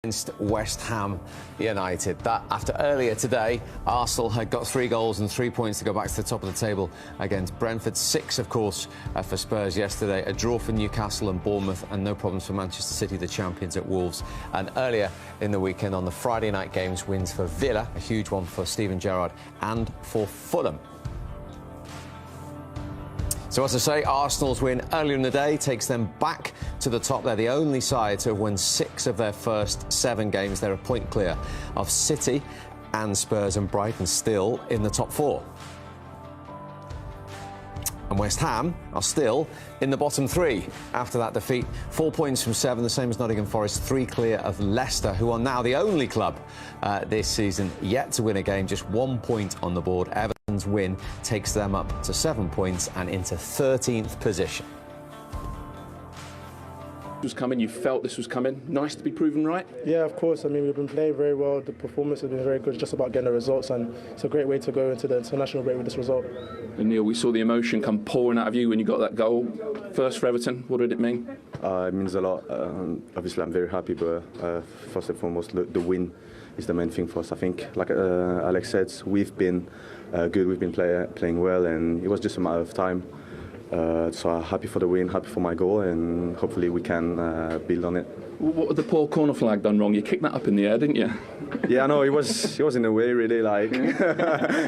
Against West Ham United. That after earlier today, Arsenal had got 3 goals and 3 points to go back to the top of the table against Brentford. 6, of course, for Spurs yesterday. A draw for Newcastle and Bournemouth, and no problems for Manchester City, the champions, at Wolves. And earlier in the weekend, on the Friday night games, wins for Villa, a huge one for Steven Gerrard, and for Fulham. So, as I say, Arsenal's win earlier in the day takes them back to the top. They're the only side to have won 6 of their first 7 games. They're a point clear of City and Spurs, and Brighton still in the top 4. And West Ham are still in the bottom 3 after that defeat. 4 points from 7, the same as Nottingham Forest, 3 clear of Leicester, who are now the only club this season yet to win a game. Just 1 point on the board. Everton's win takes them up to 7 points and into 13th position. Was coming, you felt this was coming. Nice to be proven right. Yeah, of course. I mean, we've been playing very well. The performance has been very good. It's just about getting the results, and it's a great way to go into the international break with this result. And Neil, we saw the emotion come pouring out of you when you got that goal. First for Everton, what did it mean? It means a lot. Obviously, I'm very happy, but first and foremost, the win is the main thing for us. I think, like Alex said, we've been good. We've been playing well, and it was just a matter of time. So I'm happy for the win, happy for my goal, and hopefully we can build on it. What had the poor corner flag done wrong? You kicked that up in the air, didn't you? Yeah, no, it was in a way really like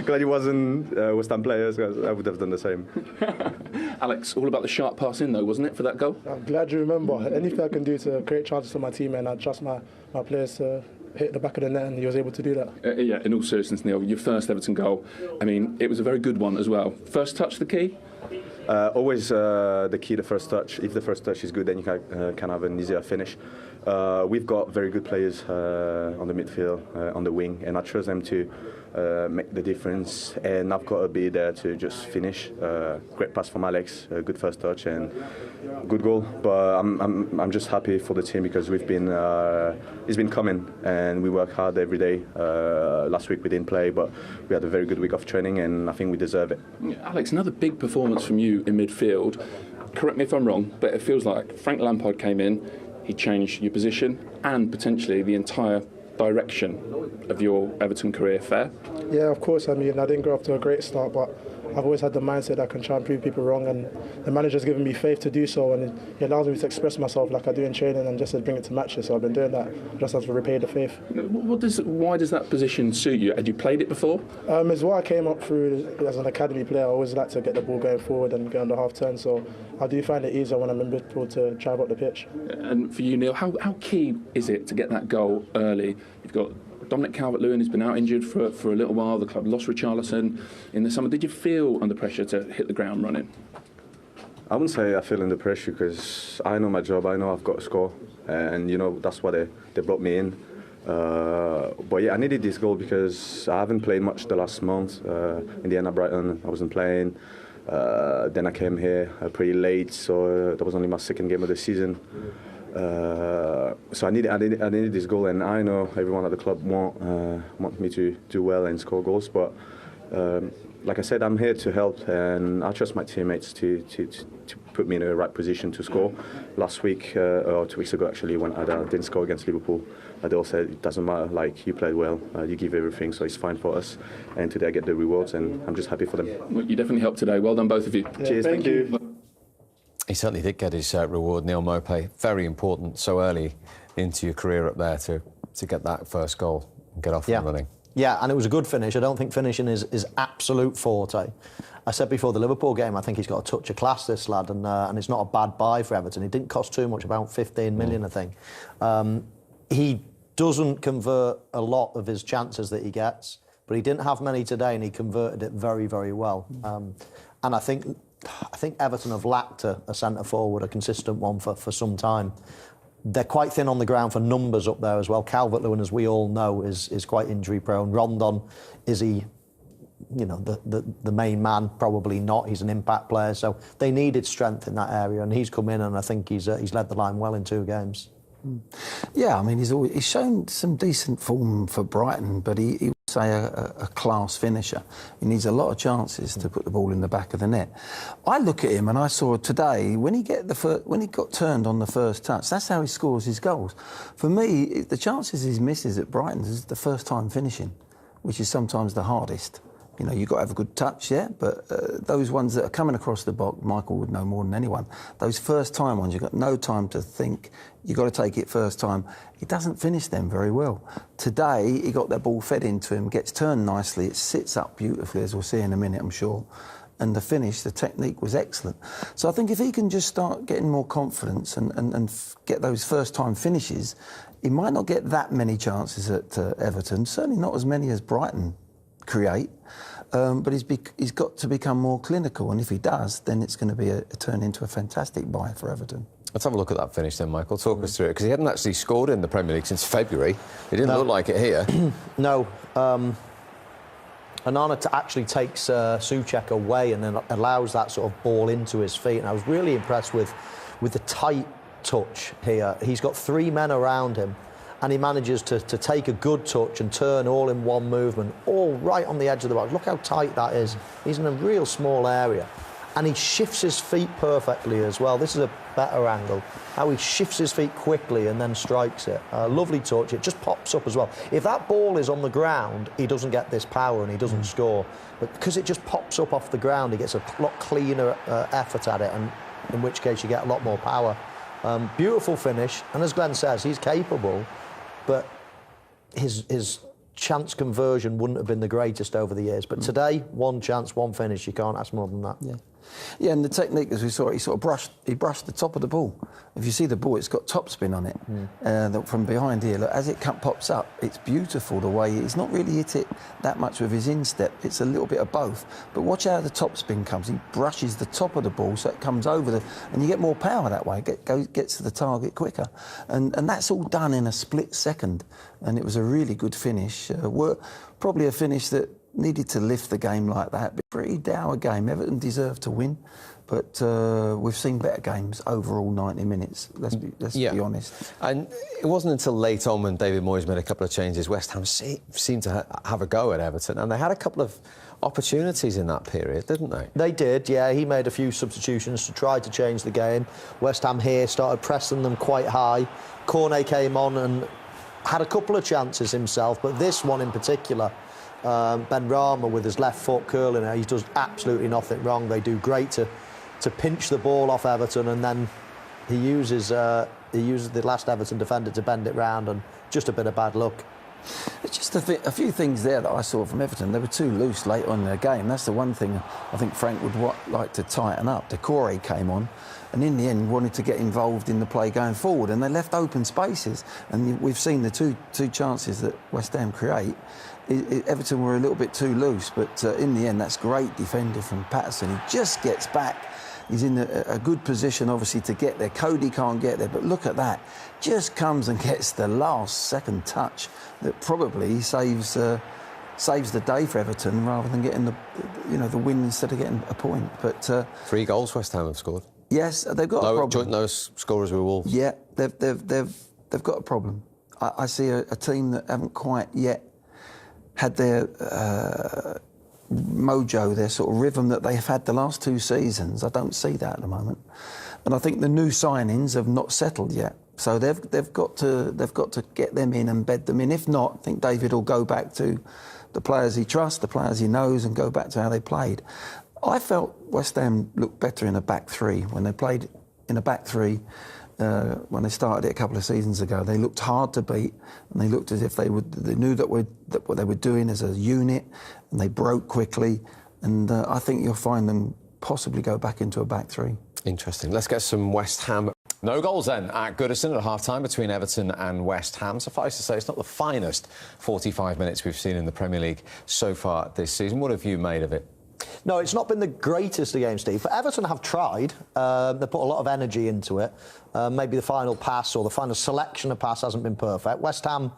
glad it wasn't West Ham players, because I would have done the same. Alex, all about the sharp pass in though, wasn't it, for that goal? I'm glad you remember. Anything I can do to create chances for my team, and I trust my players to hit the back of the net, and he was able to do that. Yeah, in all seriousness, Neil, your first Everton goal, I mean, it was a very good one as well. First touch the key? Always the key, the first touch. If the first touch is good, then you can have an easier finish. We've got very good players on the midfield, on the wing, and I trust them to make the difference. And I've got to be there to just finish. Great pass from Alex, good first touch, and good goal. But I'm just happy for the team, because it's been coming, and we work hard every day. Last week we didn't play, but we had a very good week of training, and I think we deserve it. Yeah, Alex, another big performance from you in midfield. Correct me if I'm wrong, but it feels like Frank Lampard came in, he changed your position and potentially the entire direction of your Everton career. Fair? Yeah, of course. I mean, I didn't go off to a great start, but I've always had the mindset that I can try and prove people wrong, and the manager's given me faith to do so, and it allows me to express myself like I do in training and just to bring it to matches. So I've been doing that. I just have to repay the faith. Why does that position suit you? Had you played it before? It's what I came up through as an academy player. I always like to get the ball going forward and get on the half turn, so I do find it easier when I'm in midfield to drive up the pitch. And for you, Neil, how key is it to get that goal early? You've got Dominic Calvert-Lewin has been out injured for a little while. The club lost Richarlison in the summer. Did you feel under pressure to hit the ground running? I wouldn't say I feel under pressure, because I know my job. I know I've got to score, and that's why they brought me in. But yeah, I needed this goal because I haven't played much the last month. In the end, at Brighton, I wasn't playing. Then I came here pretty late, so that was only my second game of the season. So I needed this goal, and I know everyone at the club want me to do well and score goals. But like I said, I'm here to help, and I trust my teammates to put me in the right position to score. Last week, or 2 weeks ago actually, when I didn't score against Liverpool, they all said it doesn't matter. Like, you played well, you give everything, so it's fine for us. And today I get the rewards, and I'm just happy for them. Well, you definitely helped today. Well done, both of you. Yeah, Cheers, thank you. He certainly did get his reward, Neil Maupay. Very important so early into your career up there to get that first goal and get off and running. Yeah, and it was a good finish. I don't think finishing is absolute forte. I said before the Liverpool game, I think he's got a touch of class, this lad, and it's not a bad buy for Everton. It didn't cost too much, about 15 million, I think. He doesn't convert a lot of his chances that he gets, but he didn't have many today, and he converted it very, very well. And I think Everton have lacked a centre-forward, a consistent one for some time. They're quite thin on the ground for numbers up there as well. Calvert-Lewin, as we all know, is quite injury-prone. Rondon, is he, the main man? Probably not. He's an impact player. So they needed strength in that area, and he's come in, and I think he's led the line well in 2 games. Yeah, I mean, he's shown some decent form for Brighton, but he was say a class finisher. He needs a lot of chances to put the ball in the back of the net. I look at him and I saw today when he got turned on the first touch, that's how he scores his goals. For me, the chances he misses at Brighton is the first time finishing, which is sometimes the hardest. You know, you've got to have a good touch, yeah, but those ones that are coming across the box, Michael would know more than anyone, those first-time ones, you've got no time to think, you've got to take it first time. He doesn't finish them very well. Today, he got that ball fed into him, gets turned nicely, it sits up beautifully, as we'll see in a minute, I'm sure, and the finish, the technique was excellent. So I think if he can just start getting more confidence and get those first-time finishes, he might not get that many chances at Everton, certainly not as many as Brighton create. But he's got to become more clinical, and if he does, then it's going to be a turn into a fantastic buy for Everton. Let's have a look at that finish then, Michael. Talk us through it, because he hadn't actually scored in the Premier League since February. It didn't look like it here. No. Onana actually takes Souček away and then allows that sort of ball into his feet, and I was really impressed with the tight touch here. He's got 3 men around him, and he manages to take a good touch and turn all in one movement, all right on the edge of the box. Look how tight that is. He's in a real small area. And he shifts his feet perfectly as well. This is a better angle. How he shifts his feet quickly and then strikes it. Lovely touch. It just pops up as well. If that ball is on the ground, he doesn't get this power and he doesn't score. But because it just pops up off the ground, he gets a lot cleaner effort at it, and in which case you get a lot more power. Beautiful finish. And as Glenn says, he's capable, but his chance conversion wouldn't have been the greatest over the years. But today, 1 chance, 1 finish. You can't ask more than that. Yeah, and the technique, as we saw, he brushed the top of the ball. If you see the ball, it's got topspin on it from behind here. Look, as it pops up, it's beautiful the way he's not really hit it that much with his instep. It's a little bit of both. But watch how the topspin comes. He brushes the top of the ball so it comes over and you get more power that way. Gets to the target quicker, and that's all done in a split second. And it was a really good finish. Probably a finish that needed to lift the game like that. Pretty dour game. Everton deserved to win, but we've seen better games overall. 90 minutes. Let's be honest. And it wasn't until late on when David Moyes made a couple of changes, West Ham seemed to have a go at Everton, and they had a couple of opportunities in that period, didn't they? They did, yeah. He made a few substitutions to try to change the game. West Ham here started pressing them quite high. Cornet came on and had a couple of chances himself, but this one in particular, Ben Rama with his left foot curling out, he does absolutely nothing wrong. They do great to pinch the ball off Everton, and then he uses the last Everton defender to bend it round, and just a bit of bad luck. It's just a few things there that I saw from Everton. They were too loose late on in their game. That's the one thing I think Frank would like to tighten up. Decore came on, and in the end wanted to get involved in the play going forward, and they left open spaces. And we've seen the two chances that West Ham create. Everton were a little bit too loose, but in the end, that's great defending from Patterson. He just gets back. He's in a good position, obviously, to get there. Cody can't get there, but look at that. Just comes and gets the last second touch that probably saves the day for Everton rather than getting the win instead of getting a point. But 3 goals West Ham have scored. Yes, they've got a problem. Joint nose scorers with Wolves. Yeah, they've got a problem. I see a team that haven't quite yet had their mojo, their sort of rhythm that they've had the last 2 seasons. I don't see that at the moment, and I think the new signings have not settled yet. So they've got to get them in and bed them in. If not, I think David will go back to the players he trusts, the players he knows, and go back to how they played. I felt West Ham looked better in a back 3 when they played in a back 3. When they started it a couple of seasons ago, they looked hard to beat, and they looked as if they knew that what they were doing as a unit, and they broke quickly. And I think you'll find them possibly go back into a back 3. Interesting. Let's get some West Ham. No goals then at Goodison at half-time between Everton and West Ham. Suffice to say, it's not the finest 45 minutes we've seen in the Premier League so far this season. What have you made of it? No, it's not been the greatest of games, Steve, but Everton have tried. They put a lot of energy into it. Maybe the final pass or the final selection of pass hasn't been perfect. West Ham,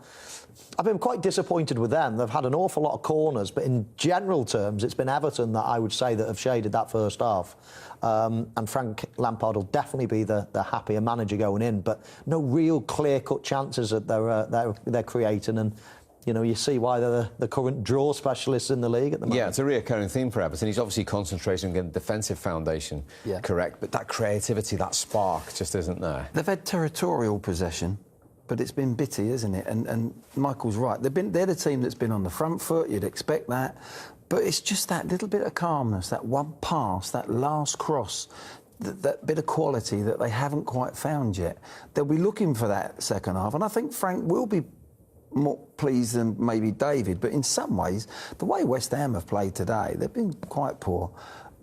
I've been quite disappointed with them. They've had an awful lot of corners, but in general terms, it's been Everton that I would say that have shaded that first half. And Frank Lampard will definitely be the happier manager going in, but no real clear-cut chances that they're creating, and you know, you see why they're the current draw specialists in the league at the moment. Yeah, it's a reoccurring theme for Everton. He's obviously concentrating on the defensive foundation, correct, but that creativity, that spark just isn't there. They've had territorial possession, but it's been bitty, isn't it? And Michael's right. They're the team that's been on the front foot. You'd expect that. But it's just that little bit of calmness, that one pass, that last cross, that bit of quality that they haven't quite found yet. They'll be looking for that second half. And I think Frank will be more pleased than maybe David. But in some ways, the way West Ham have played today, they've been quite poor.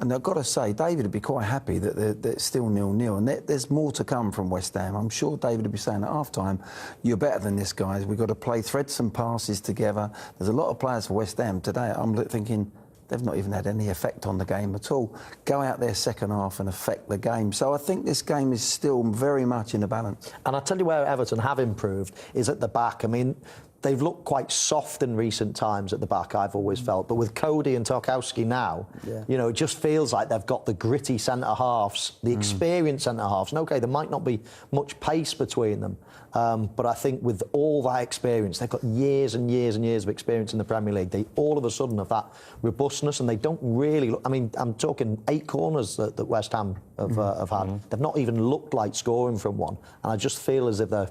And I've got to say, David would be quite happy that they're still 0-0. And there's more to come from West Ham. I'm sure David would be saying at half-time, you're better than this, guys. We've got to play, thread some passes together. There's a lot of players for West Ham today. I'm thinking they've not even had any effect on the game at all. Go out there second half and affect the game. So I think this game is still very much in the balance. And I'll tell you where Everton have improved is at the back. I mean, they've looked quite soft in recent times at the back, I've always felt. But with Cody and Tarkowski now, you know, it just feels like they've got the gritty centre-halves, the experienced centre-halves. And, OK, there might not be much pace between them. But I think with all that experience, they've got years and years and years of experience in the Premier League. They all of a sudden have that robustness, and they don't really look... I mean, I'm talking 8 corners that West Ham have had. They've not even looked like scoring from one. And I just feel as if they're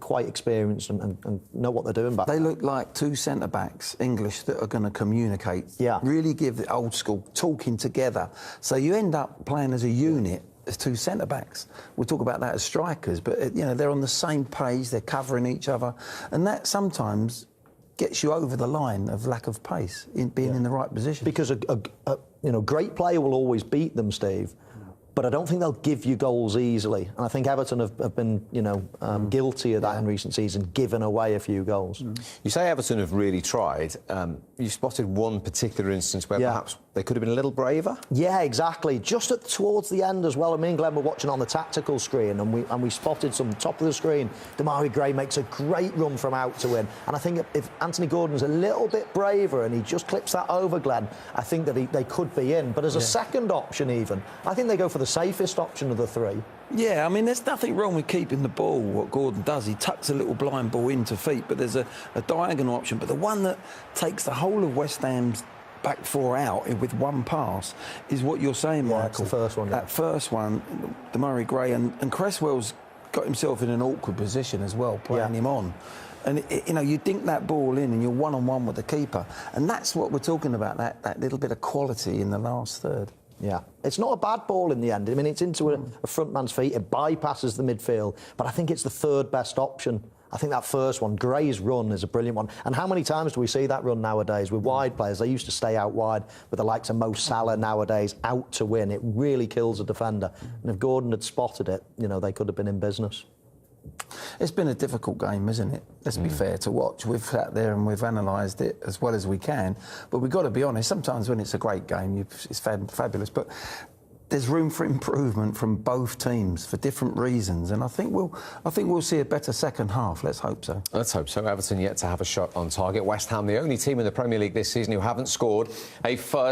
quite experienced and know what they're doing back there. They look like 2 centre-backs, English, that are going to communicate. Yeah. Really give the old school talking together. So you end up playing as a unit as 2 centre-backs. We talk about that as strikers, but, you know, they're on the same page, they're covering each other, and that sometimes gets you over the line of lack of pace, in being in the right position. Because a you know, great player will always beat them, Steve, but I don't think they'll give you goals easily. And I think Everton have been, you know, guilty of that in recent seasons, giving away a few goals. You say Everton have really tried. You spotted one particular instance where perhaps they could have been a little braver? Yeah, exactly. Just towards the end as well. Me and Glenn were watching on the tactical screen, and we spotted some top of the screen. Damari Gray makes a great run from out to in. And I think if Anthony Gordon's a little bit braver and he just clips that over, Glenn, I think that they could be in. But as a second option even, I think they go for the safest option of the 3. Yeah, I mean, there's nothing wrong with keeping the ball, what Gordon does. He tucks a little blind ball into feet, but there's a diagonal option. But the one that takes the whole of West Ham's back 4 out with one pass is what you're saying, Michael. That's the first one. That first one, Damari Gray, and Cresswell's got himself in an awkward position as well, playing him on. And, you know, you dink that ball in and you're one-on-one with the keeper. And that's what we're talking about, that little bit of quality in the last third. Yeah, it's not a bad ball in the end. I mean, it's into a front man's feet. It bypasses the midfield, but I think it's the 3rd best option. I think that first one, Gray's run, is a brilliant one. And how many times do we see that run nowadays with wide players? They used to stay out wide with the likes of Mo Salah nowadays, out to win. It really kills a defender. And if Gordon had spotted it, you know, they could have been in business. It's been a difficult game, isn't it? Let's be fair to watch. We've sat there and we've analysed it as well as we can. But we've got to be honest, sometimes when it's a great game, it's fabulous. But there's room for improvement from both teams for different reasons. And I think we'll see a better second half. Let's hope so. Let's hope so. Everton yet to have a shot on target. West Ham, the only team in the Premier League this season who haven't scored a first